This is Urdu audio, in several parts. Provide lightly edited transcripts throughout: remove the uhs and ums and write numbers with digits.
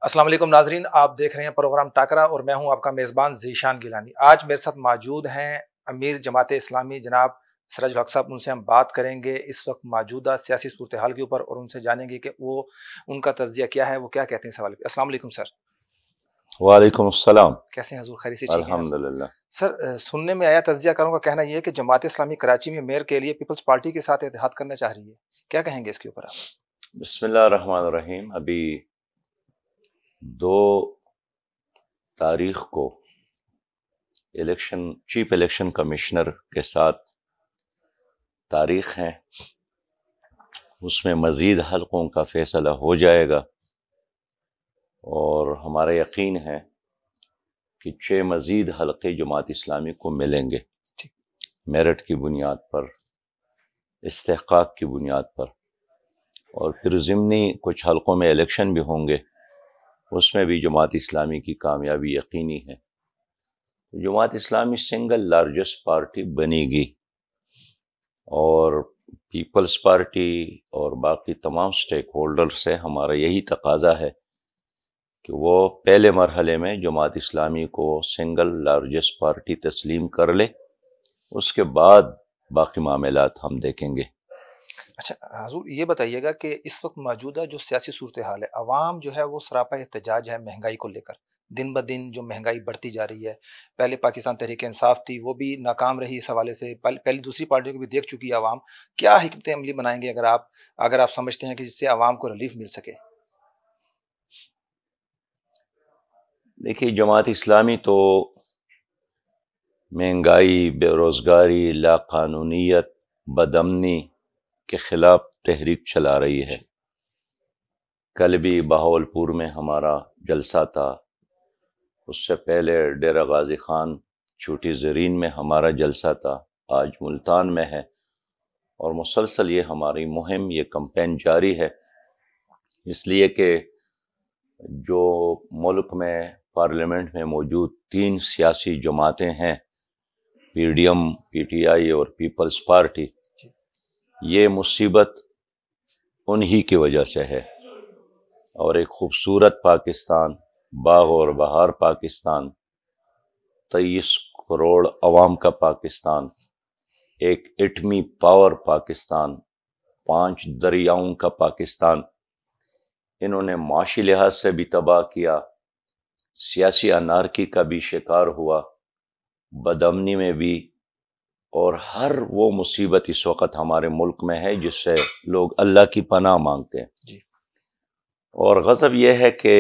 السلام علیکم ناظرین، آپ دیکھ رہے ہیں پروگرام ٹاکرا اور میں ہوں آپ کا میزبان ذیشان گیلانی۔ آج میرے ساتھ موجود ہیں امیر جماعت اسلامی جناب سراج الحق صاحب۔ ان سے ہم بات کریں گے اس وقت موجودہ سیاسی صورتحال کے اوپر اور ان سے جانیں گے کہ وہ ان کا تجزیہ کیا ہے، وہ کیا کہتے ہیں اس حوالے پہ۔ السلام علیکم سر۔ وعلیکم السلام۔ کیسے ہیں حضور؟ خیریت سے ٹھیک ہیں؟ الحمدللہ۔ سر، سننے میں آیا تجزیہ کاروں کا کہنا یہ ہے کہ جماعت اسلامی کراچی میں میئر کے لیے پیپلز پارٹی کے ساتھ اتحاد کرنا چاہ رہی ہے، کیا کہیں گے اس کے اوپر آپ؟ بسم اللہ الرحمن الرحیم۔ ابھی 2 تاریخ کو چیف الیکشن کمشنر کے ساتھ تاریخ ہیں، اس میں مزید حلقوں کا فیصلہ ہو جائے گا اور ہمارا یقین ہے کہ 6 مزید حلقے جماعت اسلامی کو ملیں گے، میرٹ کی بنیاد پر، استحقاق کی بنیاد پر، اور پھر ضمنی کچھ حلقوں میں الیکشن بھی ہوں گے، اس میں بھی جماعت اسلامی کی کامیابی یقینی ہے۔ Jamaat Islami single largest party بنے گی اور پیپلز پارٹی اور باقی تمام سٹیک ہولڈر سے ہمارا یہی تقاضا ہے کہ وہ پہلے مرحلے میں جماعت اسلامی کو سنگل لارجسٹ پارٹی تسلیم کر لے، اس کے بعد باقی معاملات ہم دیکھیں گے۔ اچھا حضور، یہ بتائیے گا کہ اس وقت موجودہ جو سیاسی صورتحال ہے، عوام جو ہے وہ سراپا احتجاج ہے مہنگائی کو لے کر، دن بدن جو مہنگائی بڑھتی جا رہی ہے۔ پہلے پاکستان تحریک انصاف تھی، وہ بھی ناکام رہی اس حوالے سے، پہلی دوسری پارٹیوں کو بھی دیکھ چکی ہے عوام۔ کیا حکمت عملی بنائیں گے اگر آپ سمجھتے ہیں کہ جس سے عوام کو ریلیف مل سکے؟ دیکھیے، جماعت اسلامی تو مہنگائی، بے روزگاری، لا قانونیت، بدامنی کے خلاف تحریک چلا رہی ہے۔ کل بھی بہاولپور میں ہمارا جلسہ تھا، اس سے پہلے ڈیرہ غازی خان چھوٹی زرین میں ہمارا جلسہ تھا، آج ملتان میں ہے، اور مسلسل یہ ہماری مہم، یہ کمپین جاری ہے، اس لیے کہ جو ملک میں پارلیمنٹ میں موجود 3 سیاسی جماعتیں ہیں، P D M, P T I اور پیپلز پارٹی، یہ مصیبت انہی کی وجہ سے ہے، اور ایک خوبصورت پاکستان، باغ اور بہار پاکستان، 23 کروڑ عوام کا پاکستان، ایک ایٹمی پاور پاکستان، 5 دریاؤں کا پاکستان، انہوں نے معاشی لحاظ سے بھی تباہ کیا، سیاسی انارکی کا بھی شکار ہوا، بدامنی میں بھی، اور ہر وہ مصیبت اس وقت ہمارے ملک میں ہے جس سے لوگ اللہ کی پناہ مانگتے ہیں۔ اور غضب یہ ہے کہ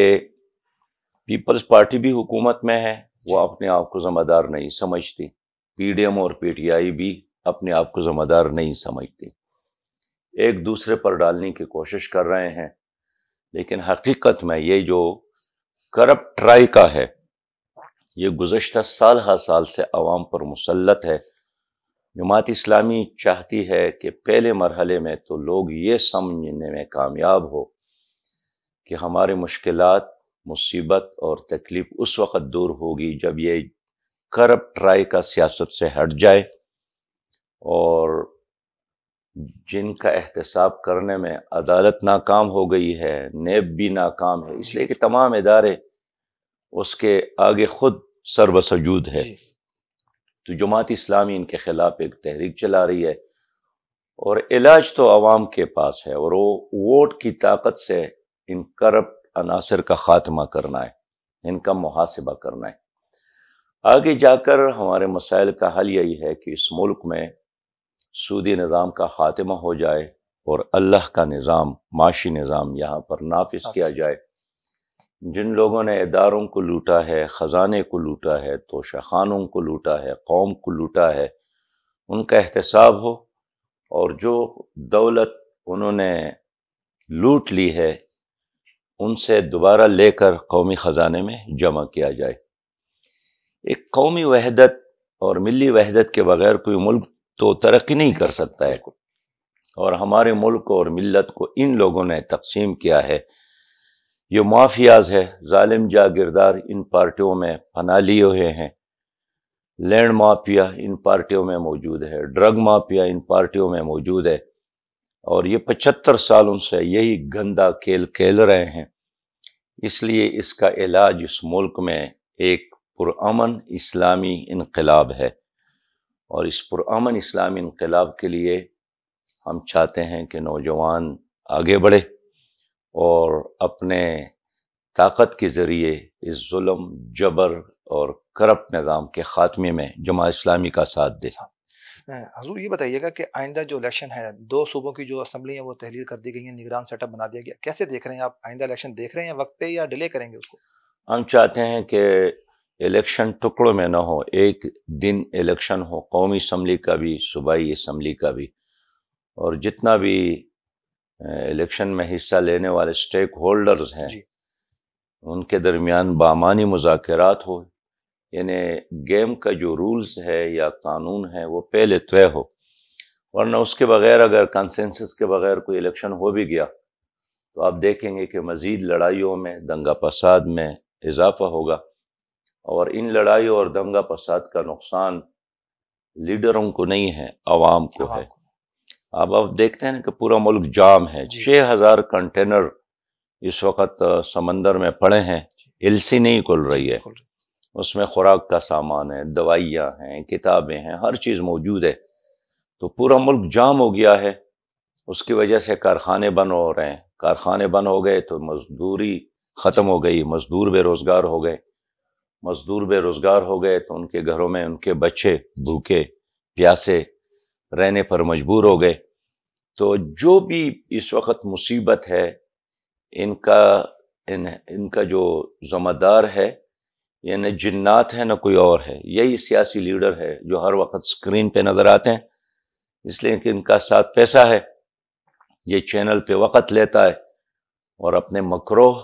پیپلز پارٹی بھی حکومت میں ہے، وہ اپنے آپ کو ذمہ دار نہیں سمجھتی، پی ڈی ایم اور پی ٹی آئی بھی اپنے آپ کو ذمہ دار نہیں سمجھتی، ایک دوسرے پر ڈالنے کی کوشش کر رہے ہیں، لیکن حقیقت میں یہ جو کرپٹ ٹرائیکا ہے، یہ گزشتہ سال ہر سال سے عوام پر مسلط ہے۔ جماعت اسلامی چاہتی ہے کہ پہلے مرحلے میں تو لوگ یہ سمجھنے میں کامیاب ہو کہ ہمارے مشکلات، مصیبت اور تکلیف اس وقت دور ہوگی جب یہ کرپٹ ٹرائیکا سیاست سے ہٹ جائے، اور جن کا احتساب کرنے میں عدالت ناکام ہو گئی ہے، نیب بھی ناکام ہے، اس لیے کہ تمام ادارے اس کے آگے خود سر بسجود ہے، تو جماعت اسلامی ان کے خلاف ایک تحریک چلا رہی ہے، اور علاج تو عوام کے پاس ہے، اور وہ ووٹ کی طاقت سے ان کرپٹ عناصر کا خاتمہ کرنا ہے، ان کا محاسبہ کرنا ہے۔ آگے جا کر ہمارے مسائل کا حل یہی ہے کہ اس ملک میں سودی نظام کا خاتمہ ہو جائے اور اللہ کا نظام، معاشی نظام یہاں پر نافذ کیا جائے۔ جن لوگوں نے اداروں کو لوٹا ہے، خزانے کو لوٹا ہے، توشہ خانوں کو لوٹا ہے، قوم کو لوٹا ہے، ان کا احتساب ہو، اور جو دولت انہوں نے لوٹ لی ہے ان سے دوبارہ لے کر قومی خزانے میں جمع کیا جائے۔ ایک قومی وحدت اور ملی وحدت کے بغیر کوئی ملک تو ترقی نہیں کر سکتا ہے، اور ہمارے ملک اور ملت کو ان لوگوں نے تقسیم کیا ہے، یہ مافیاز ہے، ظالم جاگیردار ان پارٹیوں میں پناہ لیے ہوئے ہیں، لینڈ مافیا ان پارٹیوں میں موجود ہے، ڈرگ مافیا ان پارٹیوں میں موجود ہے، اور یہ 75 سالوں سے یہی گندا کھیل کھیل رہے ہیں۔ اس لیے اس کا علاج اس ملک میں ایک پرامن اسلامی انقلاب ہے، اور اس پرامن اسلامی انقلاب کے لیے ہم چاہتے ہیں کہ نوجوان آگے بڑھے اور اپنے طاقت کے ذریعے اس ظلم، جبر اور کرپٹ نظام کے خاتمے میں جماعت اسلامی کا ساتھ دے۔ حضور یہ بتائیے گا کہ آئندہ جو الیکشن ہے، 2 صوبوں کی جو اسمبلی ہیں وہ تحلیل کر دی گئی ہیں، نگران سیٹ اپ بنا دیا گیا، کیسے دیکھ رہے ہیں آپ آئندہ الیکشن؟ دیکھ رہے ہیں وقت پہ یا ڈیلے کریں گے اس کو؟ ہم چاہتے ہیں کہ الیکشن ٹکڑوں میں نہ ہو، ایک دن الیکشن ہو، قومی اسمبلی کا بھی، صوبائی اسمبلی کا بھی، اور جتنا بھی الیکشن میں حصہ لینے والے سٹیک ہولڈرز ہیں جی ان کے درمیان بامانی مذاکرات ہو، یعنی گیم کا جو رولز ہے یا قانون ہے وہ پہلے طے ہو، ورنہ اس کے بغیر اگر کنسنسس کے بغیر کوئی الیکشن ہو بھی گیا تو آپ دیکھیں گے کہ مزید لڑائیوں میں، دنگا فساد میں اضافہ ہوگا، اور ان لڑائیوں اور دنگا فساد کا نقصان لیڈروں کو نہیں ہے، عوام کو ہے۔ اب آپ دیکھتے ہیں کہ پورا ملک جام ہے، 6000 کنٹینر اس وقت سمندر میں پڑے ہیں، ایلسی نہیں کھل رہی ہے، اس میں خوراک کا سامان ہے، دوائیاں ہیں، کتابیں ہیں، ہر چیز موجود ہے، تو پورا ملک جام ہو گیا ہے۔ اس کی وجہ سے کارخانے بند ہو رہے ہیں، کارخانے بند ہو گئے تو مزدوری ختم ہو گئی، مزدور بے روزگار ہو گئے، مزدور بے روزگار ہو گئے تو ان کے گھروں میں ان کے بچے بھوکے پیاسے رہنے پر مجبور ہو گئے۔ تو جو بھی اس وقت مصیبت ہے ان کا جو ذمہ دار ہے یہ نہ جنات ہے نہ کوئی اور ہے، یہی سیاسی لیڈر ہے جو ہر وقت سکرین پہ نظر آتے ہیں، اس لیے کہ ان کا ساتھ پیسہ ہے، یہ چینل پہ وقت لیتا ہے اور اپنے مکروہ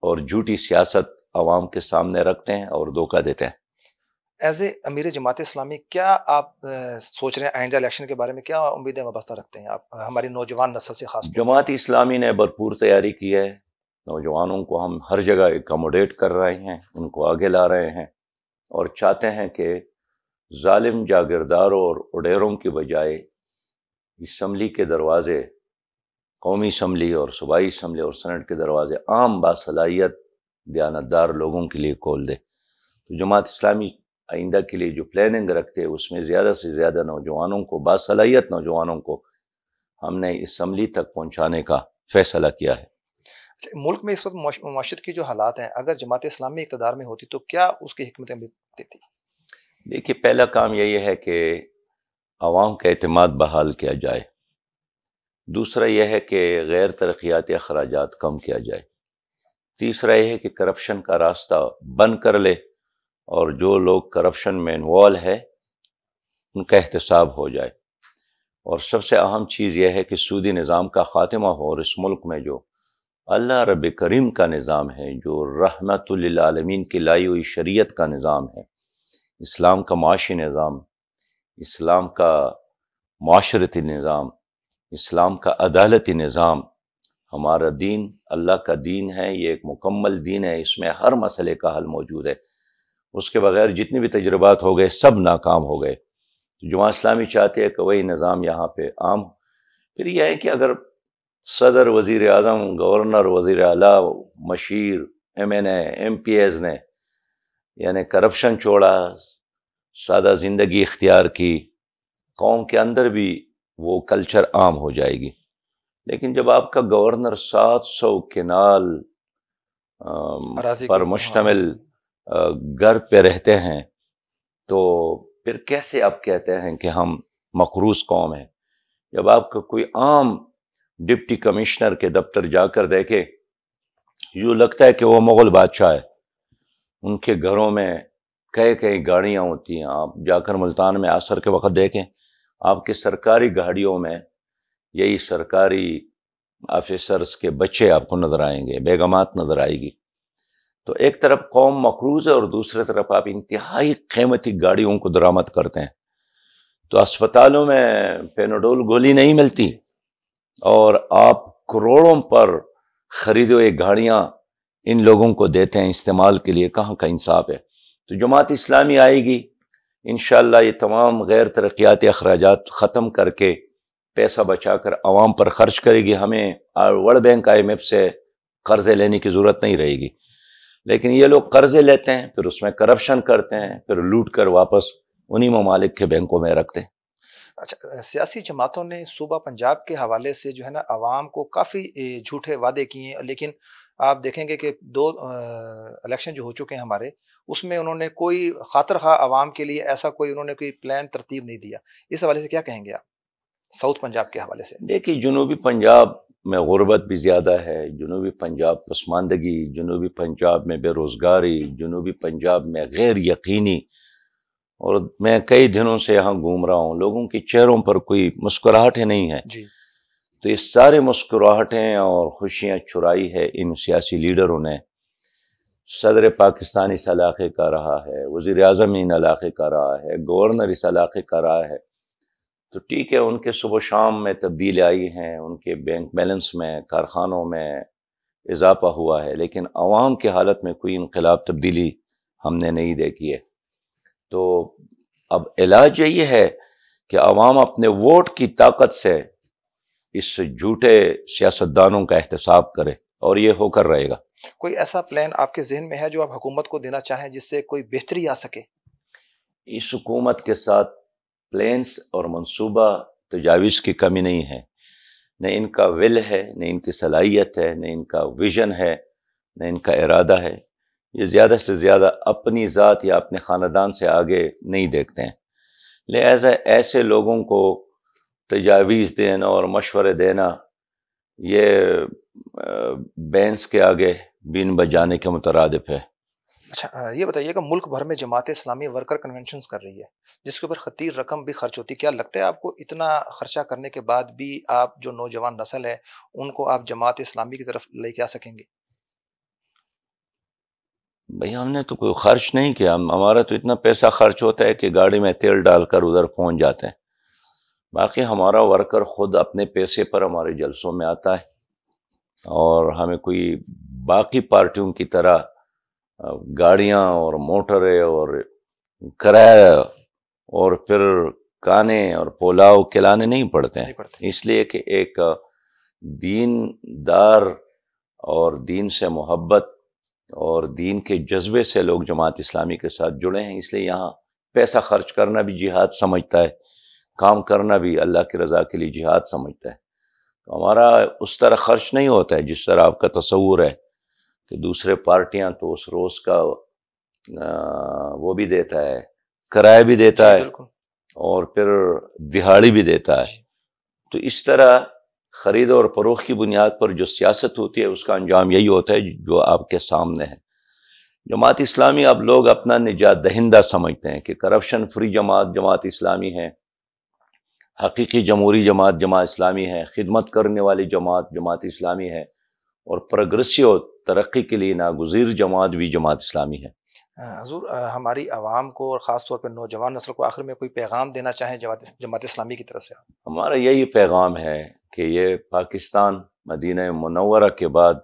اور جھوٹی سیاست عوام کے سامنے رکھتے ہیں اور دھوکہ دیتے ہیں۔ ایز اے امیر جماعت اسلامی کیا آپ سوچ رہے ہیں آئندہ الیکشن کے بارے میں؟ کیا امیدیں وابستہ رکھتے ہیں آپ ہماری نوجوان نسل سے؟ خاص جماعت اسلامی نے بھرپور تیاری کی ہے، نوجوانوں کو ہم ہر جگہ ایکاموڈیٹ کر رہے ہیں، ان کو آگے لا رہے ہیں، اور چاہتے ہیں کہ ظالم جاگیرداروں اور اڈیروں کی بجائے اسمبلی کے دروازے، قومی اسمبلی اور صوبائی اسمبلی اور سینٹ کے دروازے عام باصلاحیت دیانتدار لوگوں کے لیے کھول دے۔ تو جماعت اسلامی آئندہ کے لیے جو پلاننگ رکھتے ہیں اس میں زیادہ سے زیادہ نوجوانوں کو، باصلاحیت نوجوانوں کو ہم نے اسمبلی تک پہنچانے کا فیصلہ کیا ہے۔ ملک میں اس وقت معاشرت کی جو حالات ہیں، اگر جماعت اسلامی اقتدار میں ہوتی تو کیا اس کی حکمت عملی دیتی؟ دیکھیے، پہلا کام یہ ہے کہ عوام کا اعتماد بحال کیا جائے، دوسرا یہ ہے کہ غیر ترقیاتی اخراجات کم کیا جائے، تیسرا یہ ہے کہ کرپشن کا راستہ بند کر لے اور جو لوگ کرپشن میں انوالو ہے ان کا احتساب ہو جائے، اور سب سے اہم چیز یہ ہے کہ سودی نظام کا خاتمہ ہو، اور اس ملک میں جو اللہ رب کریم کا نظام ہے، جو رحمت للعالمین کی لائی ہوئی شریعت کا نظام ہے، اسلام کا معاشی نظام، اسلام کا معاشرتی نظام، اسلام کا عدالتی نظام، ہمارا دین اللہ کا دین ہے، یہ ایک مکمل دین ہے، اس میں ہر مسئلے کا حل موجود ہے، اس کے بغیر جتنے بھی تجربات ہو گئے سب ناکام ہو گئے۔ جماعت اسلامی چاہتے ہے کہ وہی نظام یہاں پہ عام ہو۔ پھر یہ ہے کہ اگر صدر، وزیر اعظم، گورنر، وزیر اعلیٰ، مشیر، ایم این اے، ایم پی ایز نے یعنی کرپشن چھوڑا، سادہ زندگی اختیار کی، قوم کے اندر بھی وہ کلچر عام ہو جائے گی۔ لیکن جب آپ کا گورنر 700 کنال پر مشتمل گھر پہ رہتے ہیں تو پھر کیسے آپ کہتے ہیں کہ ہم مقروض قوم ہیں؟ جب آپ کا کوئی عام ڈپٹی کمشنر کے دفتر جا کر دیکھے، یوں لگتا ہے کہ وہ مغل بادشاہ ہے، ان کے گھروں میں کئی گاڑیاں ہوتی ہیں۔ آپ جا کر ملتان میں عصر کے وقت دیکھیں، آپ کے سرکاری گاڑیوں میں یہی سرکاری آفیسرز کے بچے آپ کو نظر آئیں گے، بیگمات نظر آئے گی۔ تو ایک طرف قوم مقروض ہے اور دوسری طرف آپ انتہائی قیمتی گاڑیوں کو درآمد کرتے ہیں، تو اسپتالوں میں پیناڈول گولی نہیں ملتی اور آپ کروڑوں پر خریدے ہوئے گاڑیاں ان لوگوں کو دیتے ہیں استعمال کے لیے، کہاں کا انصاف ہے؟ تو جماعت اسلامی آئے گی انشاءاللہ، یہ تمام غیر ترقیاتی اخراجات ختم کر کے پیسہ بچا کر عوام پر خرچ کرے گی۔ ہمیں ورلڈ بینک IMF سے قرضے لینے کی ضرورت نہیں رہے گی. لیکن یہ لوگ قرضے لیتے ہیں، پھر اس میں کرپشن کرتے ہیں، پھر لوٹ کر واپس انہی ممالک کے بینکوں میں رکھتے ہیں. اچھا، سیاسی جماعتوں نے صوبہ پنجاب کے حوالے سے جو ہے نا عوام کو کافی جھوٹے وعدے کیے ہیں، لیکن آپ دیکھیں گے کہ دو الیکشن جو ہو چکے ہیں ہمارے، اس میں انہوں نے کوئی خاطر خواہ عوام کے لیے ایسا کوئی انہوں نے کوئی پلان ترتیب نہیں دیا. اس حوالے سے کیا کہیں گے آپ ساؤتھ پنجاب کے حوالے سے؟ دیکھیے، جنوبی پنجاب میں غربت بھی زیادہ ہے، جنوبی پنجاب پسماندگی، جنوبی پنجاب میں بے روزگاری، جنوبی پنجاب میں غیر یقینی. اور میں کئی دنوں سے یہاں گھوم رہا ہوں، لوگوں کے چہروں پر کوئی مسکراہٹیں نہیں ہیں. جی. تو یہ سارے مسکراہٹیں اور خوشیاں چرائی ہے ان سیاسی لیڈروں نے. صدر پاکستان اس علاقے کا رہا ہے، وزیر اعظم ان علاقے کا رہا ہے، گورنر اس علاقے کا رہا ہے. تو ٹھیک ہے، ان کے صبح و شام میں تبدیلی آئی ہیں، ان کے بینک بیلنس میں، کارخانوں میں اضافہ ہوا ہے، لیکن عوام کی حالت میں کوئی انقلاب تبدیلی ہم نے نہیں دیکھی ہے. تو اب علاج یہی ہے کہ عوام اپنے ووٹ کی طاقت سے اس جھوٹے سیاستدانوں کا احتساب کرے، اور یہ ہو کر رہے گا. کوئی ایسا پلان آپ کے ذہن میں ہے جو آپ حکومت کو دینا چاہیں جس سے کوئی بہتری آ سکے؟ اس حکومت کے ساتھ پلانس اور منصوبہ تجاویز کی کمی نہیں ہے. نہ ان کا ول ہے، نہ ان کی صلاحیت ہے، نہ ان کا ویژن ہے، نہ ان کا ارادہ ہے. یہ زیادہ سے زیادہ اپنی ذات یا اپنے خاندان سے آگے نہیں دیکھتے ہیں. لہذا ایسے لوگوں کو تجاویز دینا اور مشورے دینا یہ بینس کے آگے بین بجانے کے مترادف ہے. اچھا، یہ بتائیے کہ ملک بھر میں جماعت اسلامی ورکر کنونشنز کر رہی ہے، جس کے اوپر خطیر رقم بھی خرچ ہوتی ہے. کیا لگتا ہے آپ کو اتنا خرچہ کرنے کے بعد بھی آپ جو نوجوان نسل ہے ان کو آپ جماعت اسلامی کی طرف لے کے آ سکیں گے؟ بھئی ہم نے تو کوئی خرچ نہیں کیا، ہمارا تو اتنا پیسہ خرچ ہوتا ہے کہ گاڑی میں تیل ڈال کر ادھر پہنچ جاتے ہیں. باقی ہمارا ورکر خود اپنے پیسے پر ہمارے جلسوں میں آتا ہے، اور ہمیں کوئی باقی پارٹیوں کی طرح گاڑیاں اور موٹریں اور کرایہ اور پھر کانے اور پلاؤ کھلانے نہیں پڑتے ہیں. اس لیے کہ ایک دین دار اور دین سے محبت اور دین کے جذبے سے لوگ جماعت اسلامی کے ساتھ جڑے ہیں. اس لیے یہاں پیسہ خرچ کرنا بھی جہاد سمجھتا ہے، کام کرنا بھی اللہ کی رضا کے لیے جہاد سمجھتا ہے. تو ہمارا اس طرح خرچ نہیں ہوتا ہے جس طرح آپ کا تصور ہے کہ دوسرے پارٹیاں تو اس روز کا وہ بھی دیتا ہے، کرایہ بھی دیتا ہے، اور پھر دہاڑی بھی دیتا ہے. تو اس طرح خرید اور فروخت کی بنیاد پر جو سیاست ہوتی ہے اس کا انجام یہی ہوتا ہے جو آپ کے سامنے ہے. جماعت اسلامی اب لوگ اپنا نجات دہندہ سمجھتے ہیں کہ کرپشن فری جماعت اسلامی ہے، حقیقی جمہوری جماعت اسلامی ہے، خدمت کرنے والی جماعت اسلامی ہے، اور پروگریسو ترقی کے لیے ناگزیر جماعت بھی جماعت اسلامی ہے. حضور، ہماری عوام کو اور خاص طور پہ نوجوان نسل کو آخر میں کوئی پیغام دینا چاہیں جماعت اسلامی کی طرف سے؟ ہمارا یہی پیغام ہے کہ یہ پاکستان مدینہ منورہ کے بعد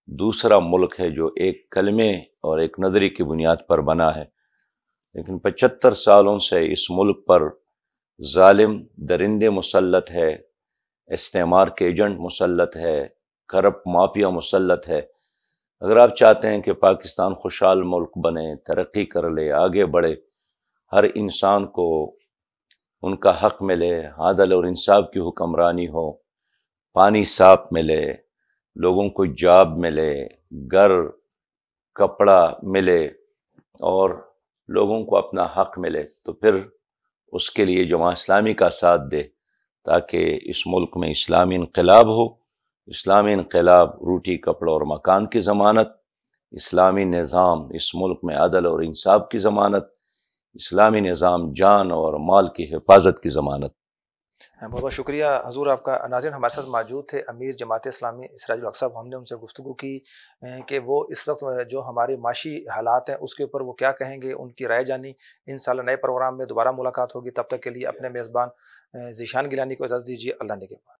دوسرا ملک ہے جو ایک کلمے اور ایک نظری کی بنیاد پر بنا ہے، لیکن 75 سالوں سے اس ملک پر ظالم درندے مسلط ہے، استعمار کے ایجنٹ مسلط ہے، کرپٹ مافیا مسلط ہے. اگر آپ چاہتے ہیں کہ پاکستان خوشحال ملک بنے، ترقی کر لے، آگے بڑھے، ہر انسان کو ان کا حق ملے، عدل اور انصاف کی حکمرانی ہو، پانی صاف ملے، لوگوں کو جاب ملے، گھر کپڑا ملے، اور لوگوں کو اپنا حق ملے، تو پھر اس کے لیے جماعت اسلامی کا ساتھ دے تاکہ اس ملک میں اسلامی انقلاب ہو. اسلامی انقلاب روٹی کپڑا اور مکان کی ضمانت، اسلامی نظام اس ملک میں عدل اور انصاف کی ضمانت، اسلامی نظام جان اور مال کی حفاظت کی ضمانت. بہت بہت شکریہ حضور آپ کا. ناظرین، ہمارے ساتھ موجود تھے امیر جماعت اسلامی سراج الحق صاحب. ہم نے ان سے گفتگو کی کہ وہ اس وقت جو ہمارے معاشی حالات ہیں اس کے اوپر وہ کیا کہیں گے، ان کی رائے جانی. انشاءاللہ نئے پروگرام میں دوبارہ ملاقات ہوگی. تب تک کے لیے اپنے میزبان ذیشان گیلانی کو اجازت دیجیے. اللہ نگہبان.